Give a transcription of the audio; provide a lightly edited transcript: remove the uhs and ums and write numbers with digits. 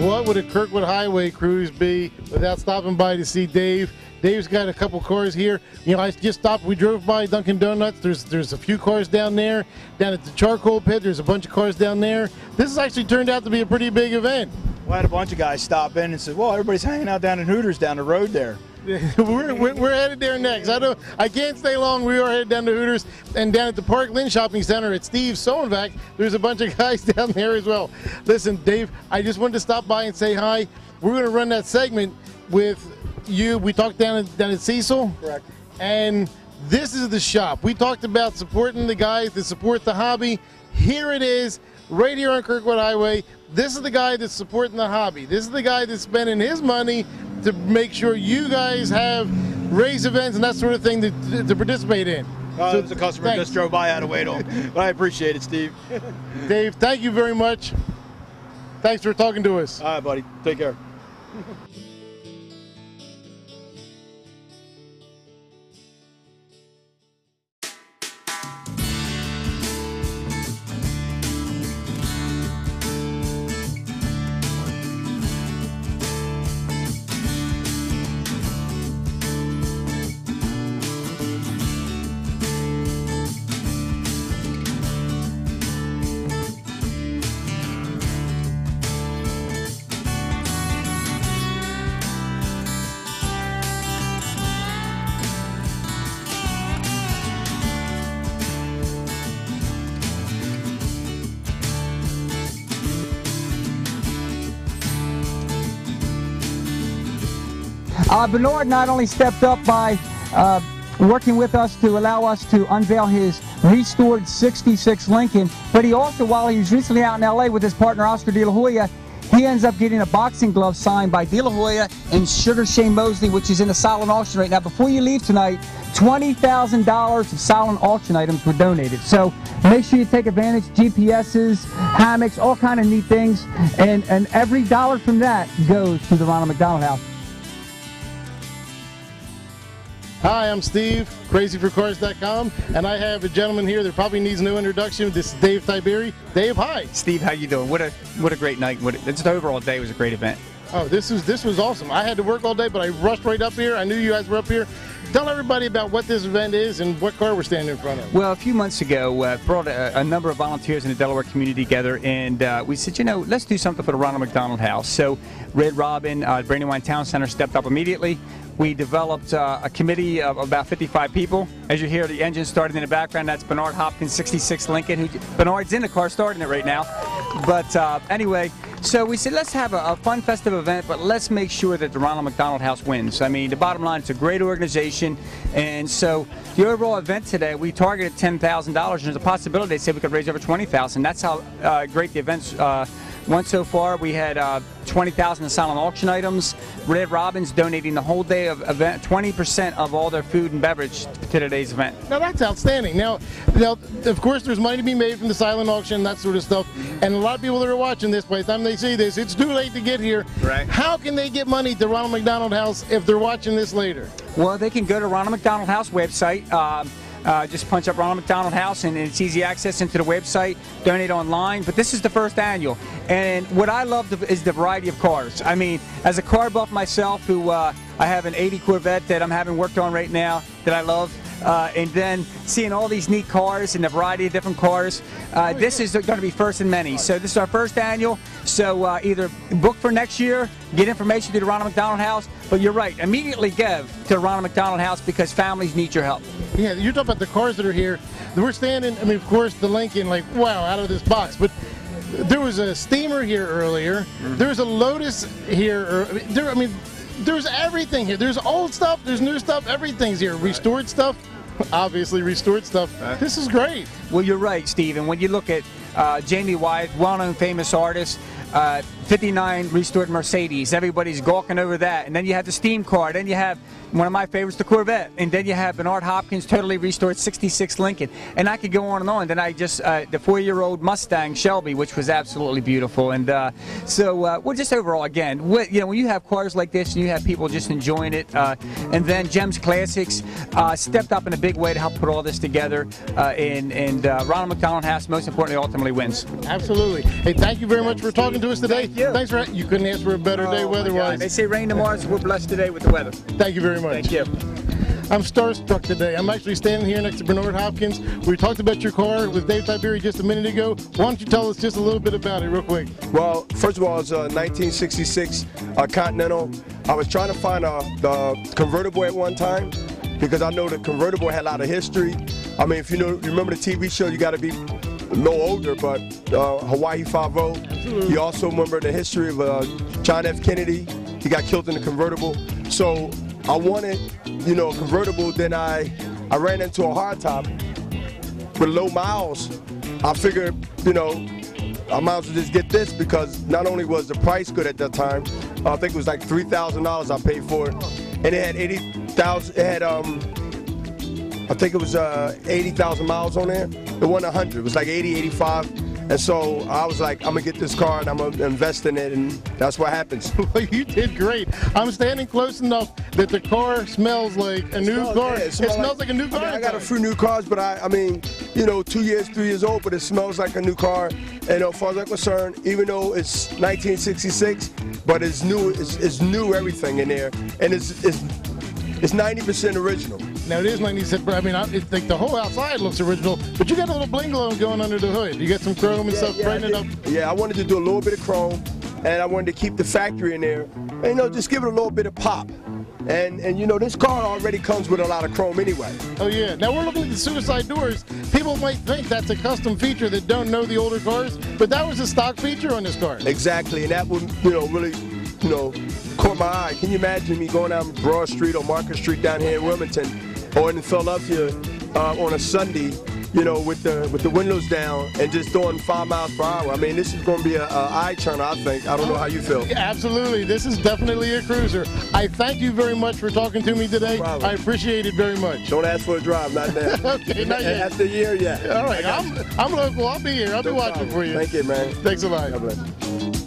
what would a Kirkwood Highway cruise be without stopping by to see Dave? Dave's got a couple cars here. You know, I just stopped. We drove by Dunkin' Donuts. There's a few cars down there. Down at the charcoal pit, there's a bunch of cars down there. This has actually turned out to be a pretty big event. Well, I had a bunch of guys stop in and said, well, everybody's hanging out down in Hooters down the road there. we're headed there next. I can't stay long. We are headed down to Hooters, and down at the Parkland Shopping Center at Steve Soenvac, there's a bunch of guys down there as well. Listen, Dave, I just wanted to stop by and say hi. We're going to run that segment with you. We talked down at Cecil. Correct. And this is the shop. We talked about supporting the guys that support the hobby. Here it is, right here on Kirkwood Highway. This is the guy that's supporting the hobby. This is the guy that's spending his money to make sure you guys have race events and that sort of thing to participate in. So the customer just drove by out of Waydale. But I appreciate it, Steve. Dave, thank you very much. Thanks for talking to us. All right, buddy. Take care. Bernard not only stepped up by working with us to allow us to unveil his restored 66 Lincoln, but he also, while he was recently out in LA with his partner Oscar De La Hoya, he ends up getting a boxing glove signed by De La Hoya and Sugar Shane Mosley, which is in a silent auction right now. Before you leave tonight, $20,000 of silent auction items were donated. So make sure you take advantage. GPSs, hammocks, all kind of neat things, and every dollar from that goes to the Ronald McDonald House. Hi, I'm Steve, Crazy4Carz082609, and I have a gentleman here that probably needs no introduction. This is Dave Tiberi. Dave, hi. Steve, how you doing? What a great night. Just the overall day was a great event. Oh, this was awesome. I had to work all day, but I rushed right up here. I knew you guys were up here. Tell everybody about what this event is and what car we're standing in front of. Well, a few months ago, brought a number of volunteers in the Delaware community together, and we said, you know, let's do something for the Ronald McDonald House. So Red Robin, Brandywine Town Center stepped up immediately. We developed a committee of about 55 people. As you hear the engine starting in the background, that's Bernard Hopkins' 66 Lincoln. Bernard's in the car starting it right now. But anyway, so we said let's have a fun, festive event, but let's make sure that the Ronald McDonald House wins. I mean, the bottom line, it's a great organization. And so the overall event today, we targeted $10,000. And there's a possibility they said we could raise over $20,000. That's how great the events went so far. We had 20,000 in silent auction items. Red Robin's donating the whole day of event, 20% of all their food and beverage to today's event. Now that's outstanding. Now, of course, there's money to be made from the silent auction, that sort of stuff. And a lot of people that are watching this, by the time they see this, it's too late to get here. Right. How can they get money to Ronald McDonald House if they're watching this later? Well, they can go to Ronald McDonald House website. Just punch up Ronald McDonald House, and it's easy access into the website, donate online. But this is the first annual, and what I love is the variety of cars. I mean, as a car buff myself, who I have an 80 Corvette that I'm having worked on right now that I love, and then seeing all these neat cars and the variety of different cars, this is going to be first in many. So this is our first annual, so either book for next year, get information to the Ronald McDonald House, but you're right, immediately give to the Ronald McDonald House because families need your help. Yeah, you're talking about the cars that are here. We're standing, I mean, of course, the Lincoln, like, wow, out of this box, but there was a steamer here earlier. There's a Lotus here. I mean, there's everything here. There's old stuff, there's new stuff, everything's here. Restored stuff, obviously restored stuff. This is great. Well, you're right, Steve. And when you look at Jamie Wyeth, well-known famous artist, 59 restored Mercedes. Everybody's gawking over that. And then you have the steam car. Then you have one of my favorites, the Corvette. And then you have Bernard Hopkins' totally restored 66 Lincoln. And I could go on and on. Then I just, the 4-year-old Mustang Shelby, which was absolutely beautiful. And so, well, just overall, again, you know, when you have cars like this and you have people just enjoying it, and then Gems Classics stepped up in a big way to help put all this together. And Ronald McDonald House, most importantly, ultimately wins. Absolutely. Hey, thank you very much for talking to us today. you. Thanks for you couldn't ask for a better day weather-wise. They say rain tomorrow, so we're blessed today with the weather. Thank you very much. Thank you. I'm starstruck today. I'm actually standing here next to Bernard Hopkins. We talked about your car with Dave Tiberi just a minute ago. Why don't you tell us just a little bit about it real quick? Well, first of all, it's a 1966 Continental. I was trying to find the convertible at one time because I know the convertible had a lot of history. I mean, if you remember the TV show, you got to be a little older, but Hawaii 5-0. You also remember the history of John F. Kennedy. He got killed in the convertible. So I wanted, a convertible. Then I ran into a hardtop with low miles. I figured, I might as well just get this because not only was the price good at that time, I think it was like $3,000 I paid for it, and it had 80,000. It had I think it was 80,000 miles on there. It wasn't 100. It was like 80, 85. And so I was like, I'm gonna get this car and I'm gonna invest in it, and that's what happens. Well, you did great. I'm standing close enough that the car smells like a new car. Yeah, it smells like a new car. I got a few new cars, but I mean, 2 years, 3 years old, but it smells like a new car. And as far as I'm concerned, even though it's 1966, but it's new. It's new everything in there, and it's 90% original. Now it is 96, but I mean, I think the whole outside looks original, but you got a little bling glow going under the hood. You got some chrome and stuff brightening up. Yeah, I wanted to do a little bit of chrome, and I wanted to keep the factory in there, and just give it a little bit of pop. And this car already comes with a lot of chrome anyway. Oh yeah. Now we're looking at the suicide doors. People might think that's a custom feature that don't know the older cars, but that was a stock feature on this car. Exactly, and that would really caught my eye. Can you imagine me going down Broad Street or Market Street down here in Wilmington or in Philadelphia on a Sunday, with the windows down and just doing 5 miles per hour? I mean, this is going to be an eye turner, I think. I don't know how you feel. Yeah, absolutely. This is definitely a cruiser. I thank you very much for talking to me today. No problem. I appreciate it very much. Don't ask for a drive, not now. Okay, not yet. After a year, yeah. All right, I'm local. I'll be here. I'll be watching for you. Thank you, man. Thanks a lot. God bless.